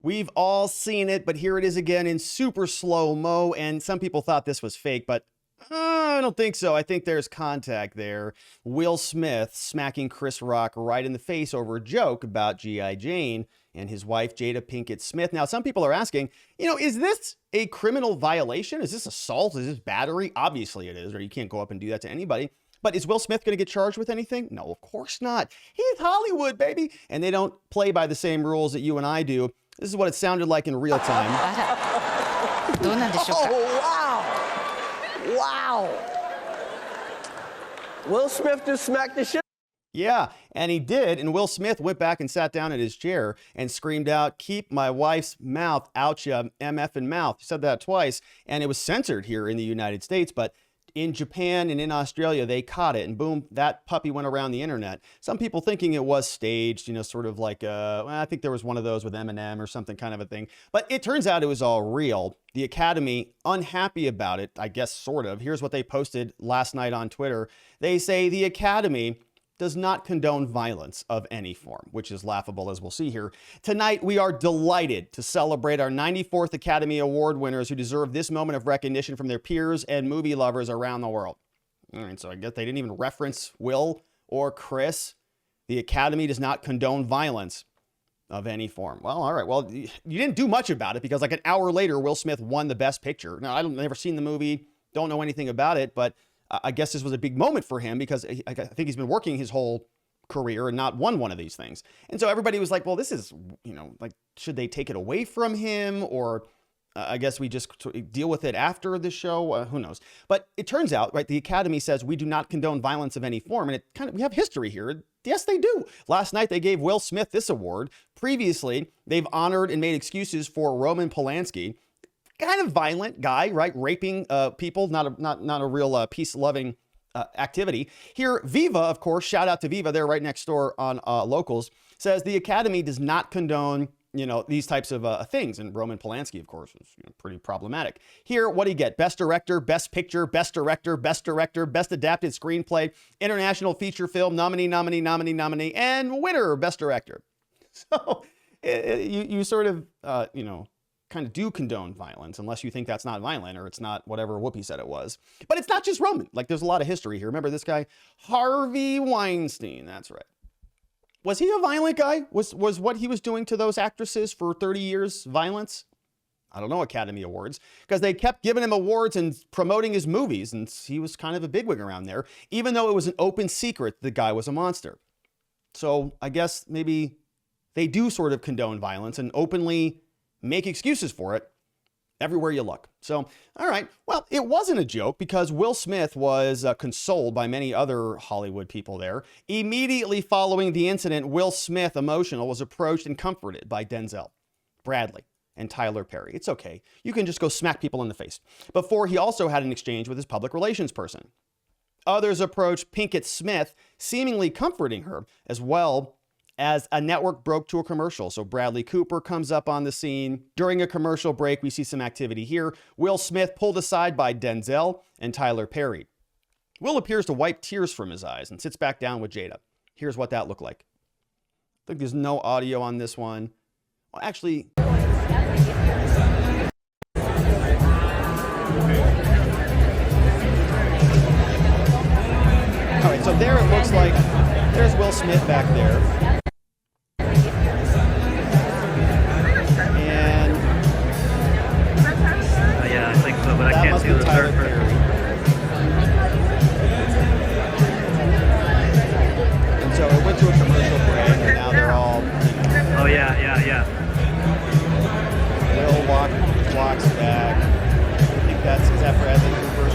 We've all seen it, but here it is again in super slow-mo, and some people thought this was fake, but I don't think so. I think there's contact there. Will Smith smacking Chris Rock right in the face over a joke about G.I. Jane and his wife, Jada Pinkett Smith. Now, some people are asking, is this a criminal violation? Is this assault? Is this battery? Obviously it is, or you can't go up and do that to anybody. But is Will Smith going to get charged with anything? No, of course not. He's Hollywood, baby. And they don't play by the same rules that you and I do. This is what it sounded like in real time. Oh, wow. Wow. Will Smith just smacked the shit. Yeah, and he did. And Will Smith went back and sat down in his chair and screamed out, "Keep my wife's mouth out ya, MFing mouth." He said that twice, and it was censored here in the United States, but in Japan and in Australia, they caught it, and boom, that puppy went around the internet. Some people thinking it was staged, sort of like, I think there was one of those with Eminem or something kind of a thing. But it turns out it was all real. The Academy, unhappy about it, I guess, sort of. Here's what they posted last night on Twitter. They say the Academy does not condone violence of any form, which is laughable, as we'll see here. Tonight, we are delighted to celebrate our 94th Academy Award winners who deserve this moment of recognition from their peers and movie lovers around the world. All right, so I guess they didn't even reference Will or Chris. The Academy does not condone violence of any form. Well, all right. Well, you didn't do much about it because like an hour later, Will Smith won the Best Picture. Now, I've never seen the movie, don't know anything about it, but I guess this was a big moment for him because I think he's been working his whole career and not won one of these things. And so everybody was like, well, this is, like, should they take it away from him? Or I guess we just deal with it after the show. Who knows? But it turns out, right, the Academy says we do not condone violence of any form. And we have history here. Yes, they do. Last night, they gave Will Smith this award. Previously, they've honored and made excuses for Roman Polanski. Kind of violent guy, right? Raping people, not a real peace-loving activity. Here, Viva, of course, shout out to Viva, they're right next door on Locals, says the Academy does not condone, these types of things. And Roman Polanski, of course, is pretty problematic. Here, what do you get? Best Director, Best Picture, Best Director, Best Director, Best Adapted Screenplay, International Feature Film, nominee, and winner, Best Director. So you sort of, kind of do condone violence unless you think that's not violent or it's not whatever Whoopi said it was. But it's not just Roman. Like, there's a lot of history here. Remember this guy? Harvey Weinstein. That's right. Was he a violent guy? Was what he was doing to those actresses for 30 years violence? I don't know, Academy Awards, because they kept giving him awards and promoting his movies, and he was kind of a bigwig around there, even though it was an open secret the guy was a monster. So I guess maybe they do sort of condone violence and openly make excuses for it everywhere you look. So, all right. Well, it wasn't a joke because Will Smith was consoled by many other Hollywood people there. Immediately following the incident, Will Smith, emotional, was approached and comforted by Denzel, Bradley, and Tyler Perry. It's okay. You can just go smack people in the face. Before, he also had an exchange with his public relations person. Others approached Pinkett Smith, seemingly comforting her, as well as a network broke to a commercial. So Bradley Cooper comes up on the scene. During a commercial break, we see some activity here. Will Smith pulled aside by Denzel and Tyler Perry. Will appears to wipe tears from his eyes and sits back down with Jada. Here's what that looked like. I think there's no audio on this one. Well, actually, all right, so there it looks like there's Will Smith back there. Yeah, I think so, but I can't see the third person. And so it went to a commercial break, and now they're all, Oh, yeah. Will walks back. I think is that Bradley Cooper?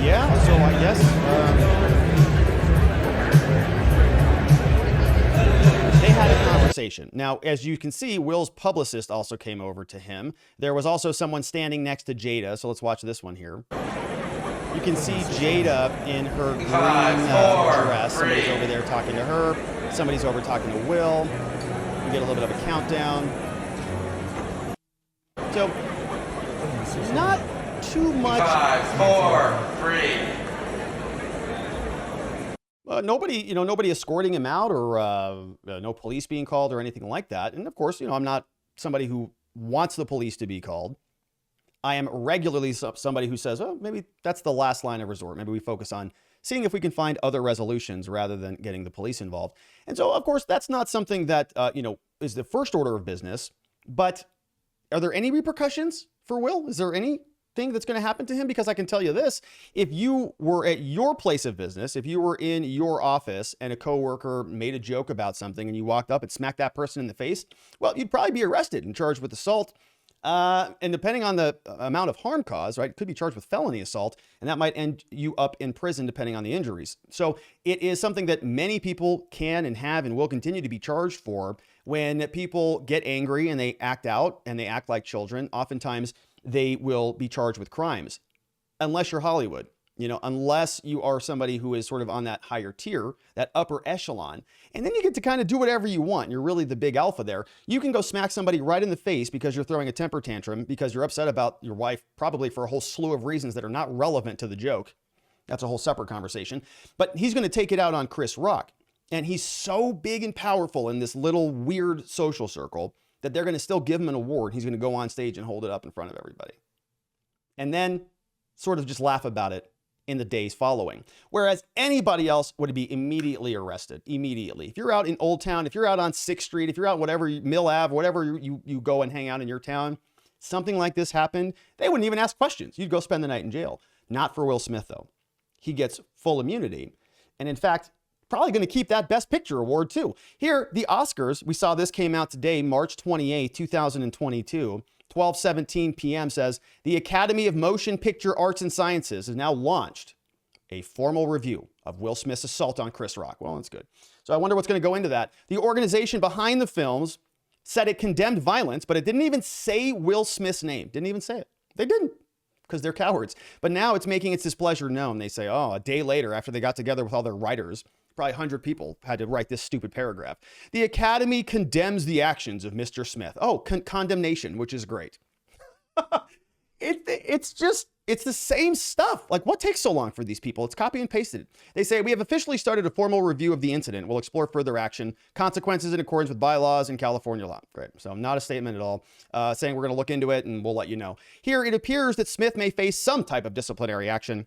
Yeah, so I guess they had a conversation. Now, as you can see, Will's publicist also came over to him. There was also someone standing next to Jada, so let's watch this one here. You can see Jada in her green dress. Somebody's over there talking to her. Somebody's over talking to Will. We get a little bit of a countdown. So, not too much. 5, 4, 3. nobody escorting him out or no police being called or anything like that. And of course, I'm not somebody who wants the police to be called. I am regularly somebody who says, oh, maybe that's the last line of resort. Maybe we focus on seeing if we can find other resolutions rather than getting the police involved. And so, of course, that's not something that, is the first order of business. But are there any repercussions for Will? Is there anything that's going to happen to him? Because I can tell you this, if you were at your place of business, if you were in your office and a coworker made a joke about something and you walked up and smacked that person in the face, well, you'd probably be arrested and charged with assault. And depending on the amount of harm caused, right, could be charged with felony assault, and that might end you up in prison depending on the injuries. So it is something that many people can and have and will continue to be charged for. When people get angry and they act out and they act like children, oftentimes they will be charged with crimes, unless you're Hollywood. Unless you are somebody who is sort of on that higher tier, that upper echelon, and then you get to kind of do whatever you want. You're really the big alpha there. You can go smack somebody right in the face because you're throwing a temper tantrum, because you're upset about your wife, probably for a whole slew of reasons that are not relevant to the joke. That's a whole separate conversation. But he's going to take it out on Chris Rock. And he's so big and powerful in this little weird social circle that they're going to still give him an award. He's going to go on stage and hold it up in front of everybody. And then sort of just laugh about it in the days following. Whereas anybody else would be immediately arrested, immediately. If you're out in Old Town, if you're out on 6th Street, if you're out whatever, Mill Ave, whatever you go and hang out in your town, something like this happened, they wouldn't even ask questions. You'd go spend the night in jail. Not for Will Smith, though. He gets full immunity. And in fact, probably going to keep that Best Picture award too. Here, the Oscars, we saw this came out today, March 28, 2022. 12:17 p.m. says, the Academy of Motion Picture Arts and Sciences has now launched a formal review of Will Smith's assault on Chris Rock. Well, that's good. So I wonder what's going to go into that. The organization behind the films said it condemned violence, but it didn't even say Will Smith's name. Didn't even say it. They didn't, because they're cowards. But now it's making its displeasure known. They say, oh, a day later, after they got together with all their writers, probably 100 people had to write this stupid paragraph. The Academy condemns the actions of Mr. Smith. Oh, condemnation, which is great. It's the same stuff. Like, what takes so long for these people? It's copy and pasted. They say, we have officially started a formal review of the incident. We'll explore further action, consequences in accordance with bylaws and California law. Great. So not a statement at all, saying we're going to look into it and we'll let you know. Here, it appears that Smith may face some type of disciplinary action,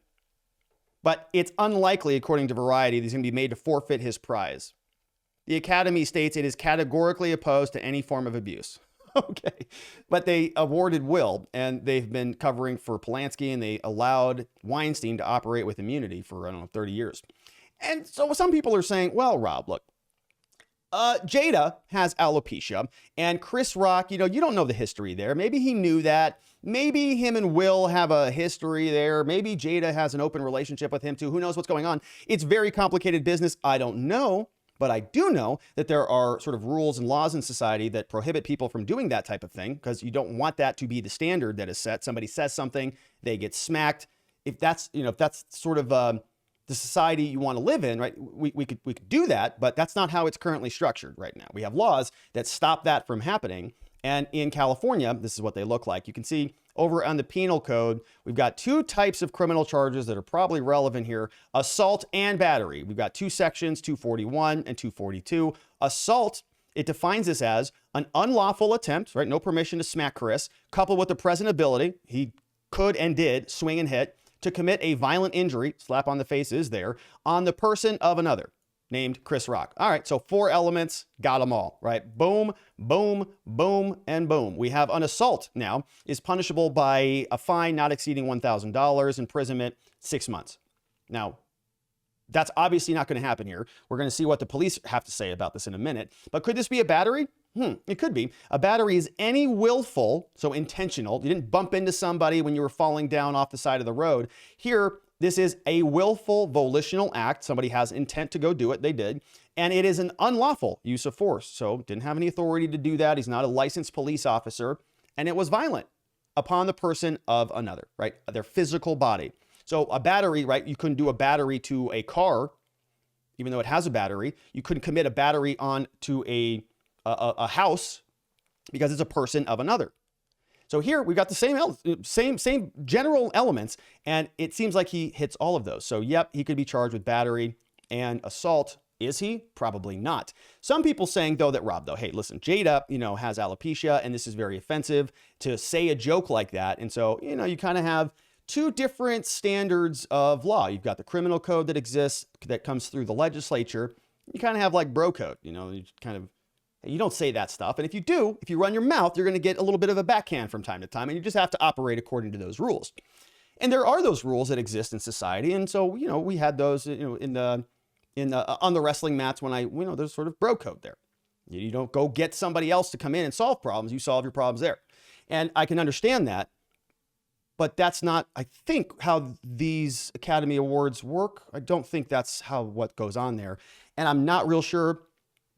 but it's unlikely, according to Variety, that he's going to be made to forfeit his prize. The Academy states it is categorically opposed to any form of abuse. Okay. But they awarded Will, and they've been covering for Polanski, and they allowed Weinstein to operate with immunity for, 30 years. And so some people are saying, well, Rob, look, Jada has alopecia, and Chris Rock, you don't know the history there. Maybe he knew that. Maybe him and Will have a history there. Maybe Jada has an open relationship with him too. Who knows what's going on? It's very complicated business. I don't know, but I do know that there are sort of rules and laws in society that prohibit people from doing that type of thing, because you don't want that to be the standard that is set. Somebody says something, they get smacked. If that's sort of the society you want to live in, right? We could do that, but that's not how it's currently structured right now. We have laws that stop that from happening. And in California, this is what they look like. You can see over on the penal code, we've got two types of criminal charges that are probably relevant here: assault and battery. We've got two sections, 241 and 242. Assault, it defines this as an unlawful attempt, right? No permission to smack Chris, coupled with the present ability, he could and did swing and hit, to commit a violent injury, slap on the face is there, on the person of another, named Chris Rock. All right, so 4 elements, got them all, right? Boom, boom, boom, and boom. We have an assault now is punishable by a fine not exceeding $1,000, imprisonment 6 months. Now, that's obviously not going to happen here. We're going to see what the police have to say about this in a minute. But could this be a battery? It could be. A battery is any willful, so intentional. You didn't bump into somebody when you were falling down off the side of the road. Here, this is a willful, volitional act. Somebody has intent to go do it. They did. And it is an unlawful use of force. So didn't have any authority to do that. He's not a licensed police officer. And it was violent upon the person of another, right? Their physical body. So a battery, right? You couldn't do a battery to a car, even though it has a battery. You couldn't commit a battery on to a house because it's a person of another. So here we've got the same general elements, and it seems like he hits all of those. So yep, he could be charged with battery and assault. Is he? Probably not. Some people saying, though, that Rob, though, hey, listen, Jada, has alopecia, and this is very offensive to say a joke like that. And so, you kind of have two different standards of law. You've got the criminal code that exists, that comes through the legislature. You kind of have like bro code, you don't say that stuff. And if you do, if you run your mouth, you're going to get a little bit of a backhand from time to time, and you just have to operate according to those rules. And there are those rules that exist in society. And so, we had those, on the wrestling mats when there's sort of bro code there. You don't go get somebody else to come in and solve problems. You solve your problems there. And I can understand that, but that's not, I think, how these Academy Awards work. I don't think that's what goes on there. And I'm not real sure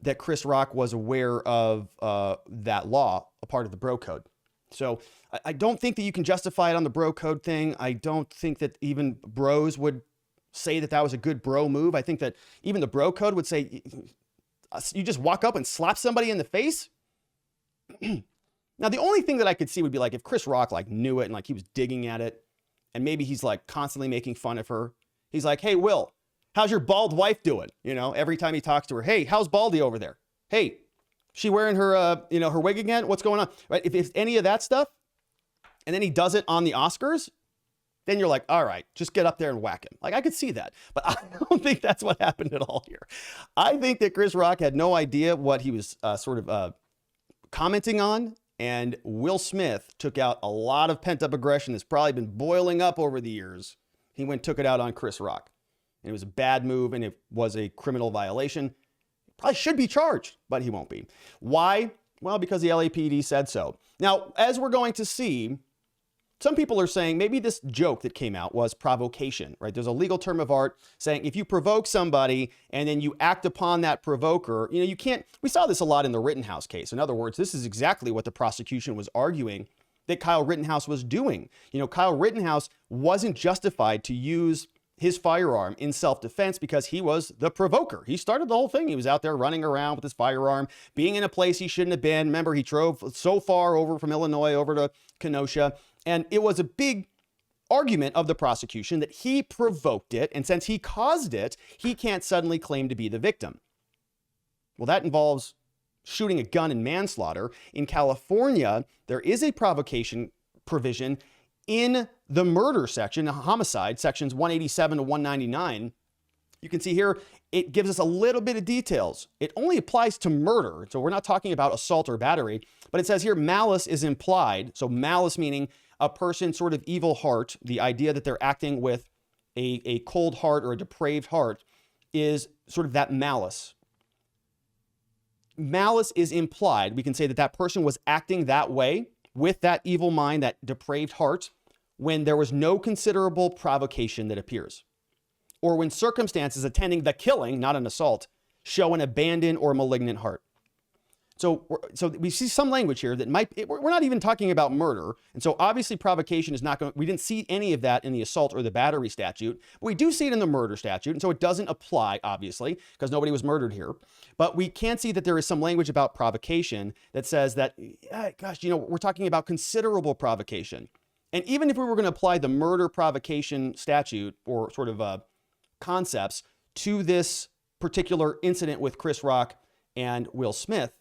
that Chris Rock was aware of that law, a part of the bro code. So I don't think that you can justify it on the bro code thing. I don't think that even bros would say that was a good bro move. I think that even the bro code would say, you just walk up and slap somebody in the face. Now, the only thing that I could see would be like if Chris Rock knew it and he was digging at it, and maybe he's constantly making fun of her. He's like, hey, Will, how's your bald wife doing? Every time he talks to her, hey, how's Baldy over there? Hey, she wearing her, her wig again? What's going on? Right? If it's any of that stuff, and then he does it on the Oscars, then you're like, all right, just get up there and whack him. I could see that, but I don't think that's what happened at all here. I think that Chris Rock had no idea what he was commenting on, and Will Smith took out a lot of pent-up aggression that's probably been boiling up over the years. He took it out on Chris Rock. And it was a bad move, and it was a criminal violation. Probably should be charged, but he won't be. Why? Well, because the LAPD said so. Now, as we're going to see, some people are saying maybe this joke that came out was provocation, right? There's a legal term of art saying if you provoke somebody and then you act upon that provoker, you can't. We saw this a lot in the Rittenhouse case. In other words, this is exactly what the prosecution was arguing that Kyle Rittenhouse was doing. Kyle Rittenhouse wasn't justified to use his firearm in self-defense because he was the provoker. He started the whole thing. He was out there running around with his firearm, being in a place he shouldn't have been. Remember, he drove so far over from Illinois over to Kenosha. And it was a big argument of the prosecution that he provoked it. And since he caused it, he can't suddenly claim to be the victim. Well, that involves shooting a gun and manslaughter. In California, there is a provocation provision in the murder section, homicide, sections 187 to 199. You can see here, it gives us a little bit of details. It only applies to murder. So we're not talking about assault or battery, but it says here malice is implied. So malice meaning a person's sort of evil heart, the idea that they're acting with a cold heart or a depraved heart is sort of that malice. Malice is implied. We can say that that person was acting that way with that evil mind, that depraved heart, when there was no considerable provocation that appears, or when circumstances attending the killing, not an assault, show an abandoned or malignant heart. So we see some language here that we're not even talking about murder. And so obviously provocation is not going, we didn't see any of that in the assault or the battery statute, but we do see it in the murder statute. And so it doesn't apply, obviously, because nobody was murdered here. But we can see that there is some language about provocation that says that, we're talking about considerable provocation. And even if we were going to apply the murder provocation statute or sort of concepts to this particular incident with Chris Rock and Will Smith,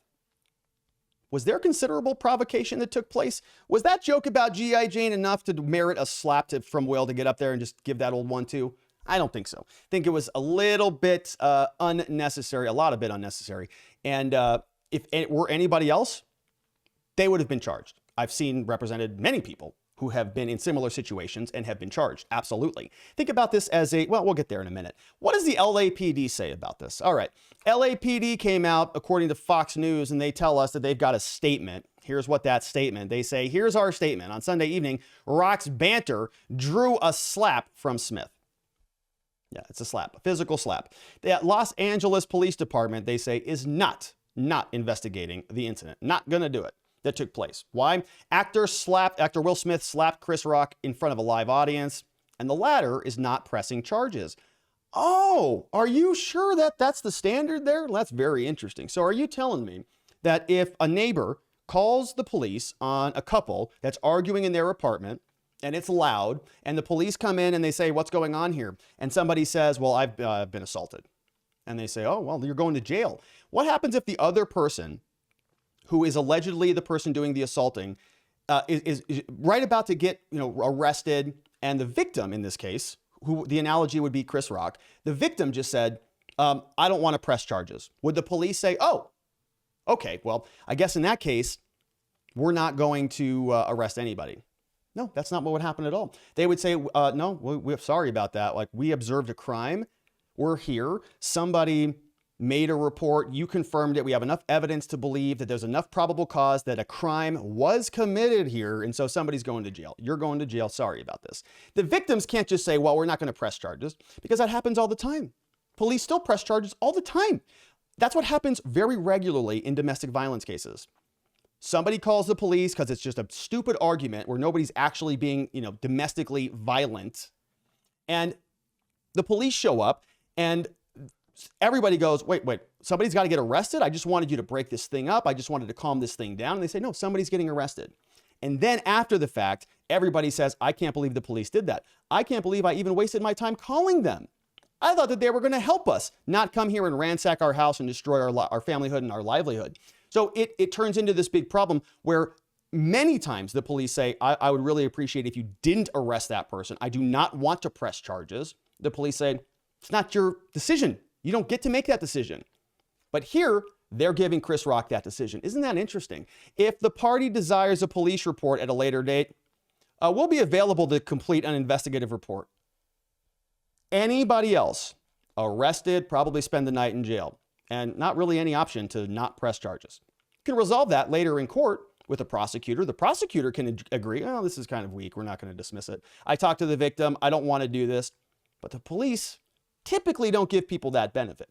was there considerable provocation that took place? Was that joke about G.I. Jane enough to merit a slap from Will to get up there and just give that old 1-2? I don't think so. I think it was a little bit unnecessary, a lot of bit unnecessary. And if it were anybody else, they would have been charged. I've seen represented many people who have been in similar situations and have been charged. Absolutely. Think about this as we'll get there in a minute. What does the LAPD say about this? All right. LAPD came out, according to Fox News, and they tell us that they've got a statement. Here's what that statement. They say, here's our statement. On Sunday evening, Rock's banter drew a slap from Smith. Yeah, it's a slap, a physical slap. The Los Angeles Police Department, they say, is not investigating the incident. Not going to do it. That took place. Why? Actor Will Smith slapped Chris Rock in front of a live audience, and the latter is not pressing charges. Oh, are you sure that that's the standard there? That's very interesting. So are you telling me that if a neighbor calls the police on a couple that's arguing in their apartment and it's loud and the police come in and they say, what's going on here? And somebody says, well, I've been assaulted. and they say, oh, well, you're going to jail. What happens if the other person, who is allegedly the person doing the assaulting, is right about to get, arrested, and the victim in this case, who the analogy would be Chris Rock, the victim just said, I don't want to press charges. Would the police say, oh, okay, well, I guess in that case, we're not going to arrest anybody? No, that's not what would happen at all. They would say, no, we're sorry about that. Like, we observed a crime. We're here. Somebody made a report. You confirmed it. We have enough evidence to believe that there's enough probable cause that a crime was committed here. And so somebody's going to jail. You're going to jail. Sorry about this. The victims can't just say, well, we're not going to press charges, because that happens all the time. Police still press charges all the time. That's what happens very regularly in domestic violence cases. Somebody calls the police because it's just a stupid argument where nobody's actually being, domestically violent. And the police show up and everybody goes, wait, somebody's got to get arrested? I just wanted you to break this thing up. I just wanted to calm this thing down. And they say, no, somebody's getting arrested. And then after the fact, everybody says, I can't believe the police did that. I can't believe I even wasted my time calling them. I thought that they were going to help us, not come here and ransack our house and destroy our familyhood and our livelihood. So it turns into this big problem where many times the police say, I would really appreciate if you didn't arrest that person. I do not want to press charges. The police say, it's not your decision. You don't get to make that decision. But here, they're giving Chris Rock that decision. Isn't that interesting? If the party desires a police report at a later date, we'll be available to complete an investigative report. Anybody else arrested, probably spend the night in jail, and not really any option to not press charges. You can resolve that later in court with a prosecutor. The prosecutor can agree, oh, this is kind of weak. We're not going to dismiss it. I talked to the victim. I don't want to do this. But the police typically don't give people that benefit.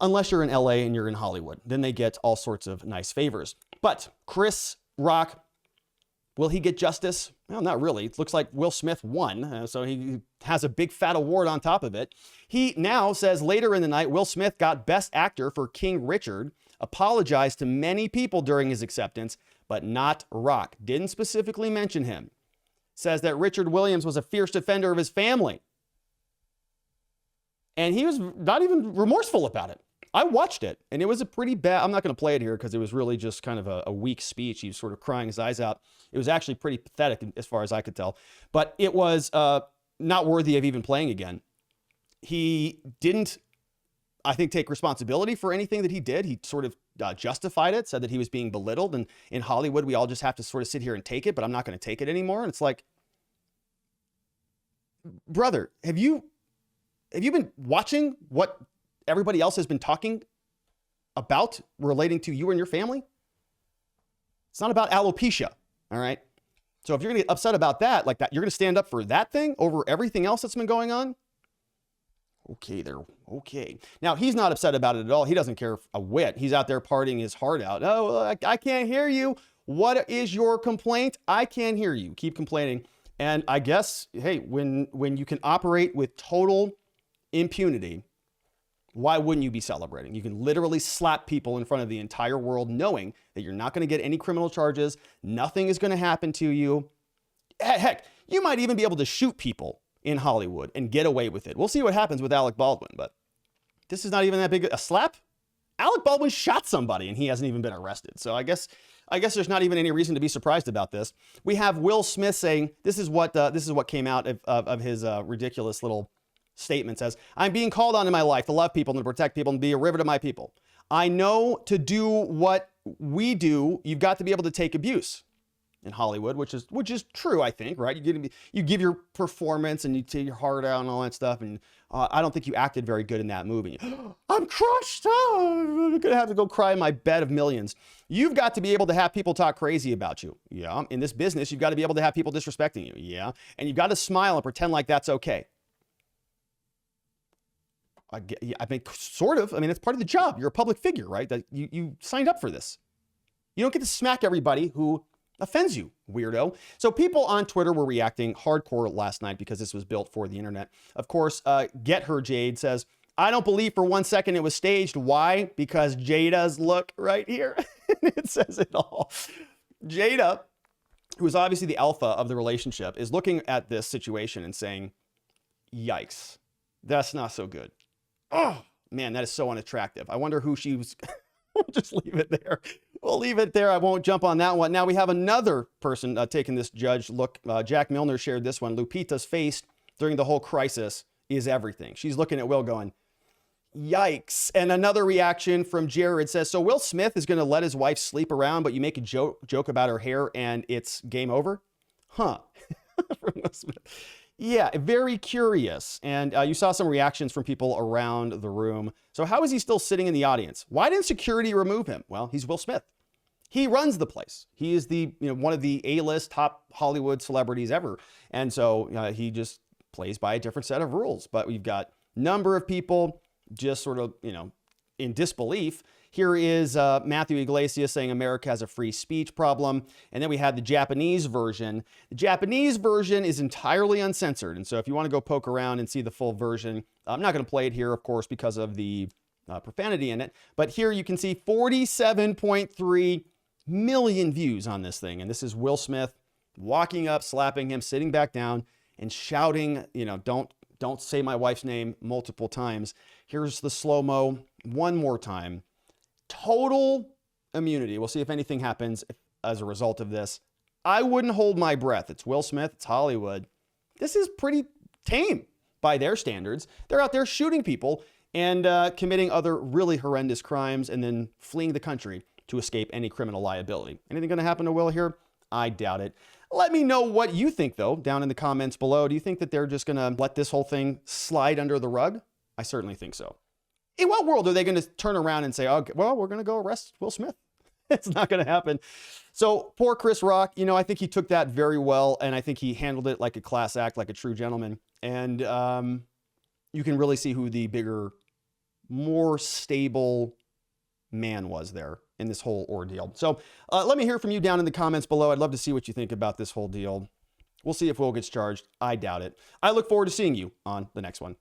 Unless you're in LA and you're in Hollywood. Then they get all sorts of nice favors. But Chris Rock, will he get justice? Well, not really. It looks like Will Smith won, so he has a big fat award on top of it. He now says later in the night, Will Smith got Best Actor for King Richard, apologized to many people during his acceptance, but not Rock. Didn't specifically mention him. Says that Richard Williams was a fierce defender of his family. And he was not even remorseful about it. I watched it, and it was a pretty bad, I'm not going to play it here because it was really just kind of a weak speech. He was sort of crying his eyes out. It was actually pretty pathetic as far as I could tell. But it was not worthy of even playing again. He didn't, I think, take responsibility for anything that he did. He sort of justified it, said that he was being belittled. And in Hollywood, we all just have to sort of sit here and take it, but I'm not going to take it anymore. And it's like, brother, have you been watching what everybody else has been talking about relating to you and your family? It's not about alopecia, all right? So if you're going to get upset about that, like that, you're going to stand up for that thing over everything else that's been going on? Okay, there. Okay. Now, he's not upset about it at all. He doesn't care a whit. He's out there partying his heart out. Oh, I can't hear you. What is your complaint? I can't hear you. Keep complaining. And I guess, hey, when you can operate with total impunity, why wouldn't you be celebrating? You can literally slap people in front of the entire world knowing that you're not going to get any criminal charges. Nothing is going to happen to you. Heck, you might even be able to shoot people in Hollywood and get away with it. We'll see what happens with Alec Baldwin, but this is not even that big a slap. Alec Baldwin shot somebody and he hasn't even been arrested. So I guess there's not even any reason to be surprised about this. We have Will Smith saying, this is what came out of his ridiculous little statement. Says, I'm being called on in my life to love people and to protect people and be a rivet to my people. I know to do what we do, you've got to be able to take abuse in Hollywood, which is true, I think, right? You give your performance and you take your heart out and all that stuff. And I don't think you acted very good in that movie. I'm crushed. Oh, I'm going to have to go cry in my bed of millions. You've got to be able to have people talk crazy about you. Yeah. In this business, you've got to be able to have people disrespecting you. Yeah. And you've got to smile and pretend like that's okay. I mean, sort of. I mean, it's part of the job. You're a public figure, right? That you signed up for this. You don't get to smack everybody who offends you, weirdo. So people on Twitter were reacting hardcore last night because this was built for the internet. Of course, Get Her Jade says, I don't believe for 1 second it was staged. Why? Because Jada's look right here. It says it all. Jada, who is obviously the alpha of the relationship, is looking at this situation and saying, yikes, that's not so good. Oh, Man, that is so unattractive. I wonder who she was. We'll just leave it there. We'll leave it there. I won't jump on that one. Now we have another person taking this judge look. Jack Milner shared this one. Lupita's face during the whole crisis is everything. She's looking at Will going, yikes. And another reaction from Jared says, so Will Smith is going to let his wife sleep around, but you make a joke about her hair and it's game over? Huh. From Will Smith. Yeah, very curious. And you saw some reactions from people around the room. So how is he still sitting in the audience? Why didn't security remove him? Well, he's Will Smith. He runs the place. He is the one of the A-list top Hollywood celebrities ever. And so he just plays by a different set of rules. But we've got a number of people just sort of, in disbelief. Here is Matthew Iglesias saying America has a free speech problem. And then we had the Japanese version. The Japanese version is entirely uncensored. And so if you want to go poke around and see the full version, I'm not going to play it here, of course, because of the profanity in it. But here you can see 47.3 million views on this thing. And this is Will Smith walking up, slapping him, sitting back down and shouting, don't say my wife's name multiple times. Here's the slow-mo one more time. Total immunity. We'll see if anything happens as a result of this. I wouldn't hold my breath. It's Will Smith. It's Hollywood. This is pretty tame by their standards. They're out there shooting people and committing other really horrendous crimes and then fleeing the country to escape any criminal liability. Anything going to happen to Will here? I doubt it. Let me know what you think, though, down in the comments below. Do you think that they're just going to let this whole thing slide under the rug? I certainly think so. In what world are they going to turn around and say, okay, well, we're going to go arrest Will Smith? It's not going to happen. So poor Chris Rock, I think he took that very well. And I think he handled it like a class act, like a true gentleman. And you can really see who the bigger, more stable man was there in this whole ordeal. So let me hear from you down in the comments below. I'd love to see what you think about this whole deal. We'll see if Will gets charged. I doubt it. I look forward to seeing you on the next one.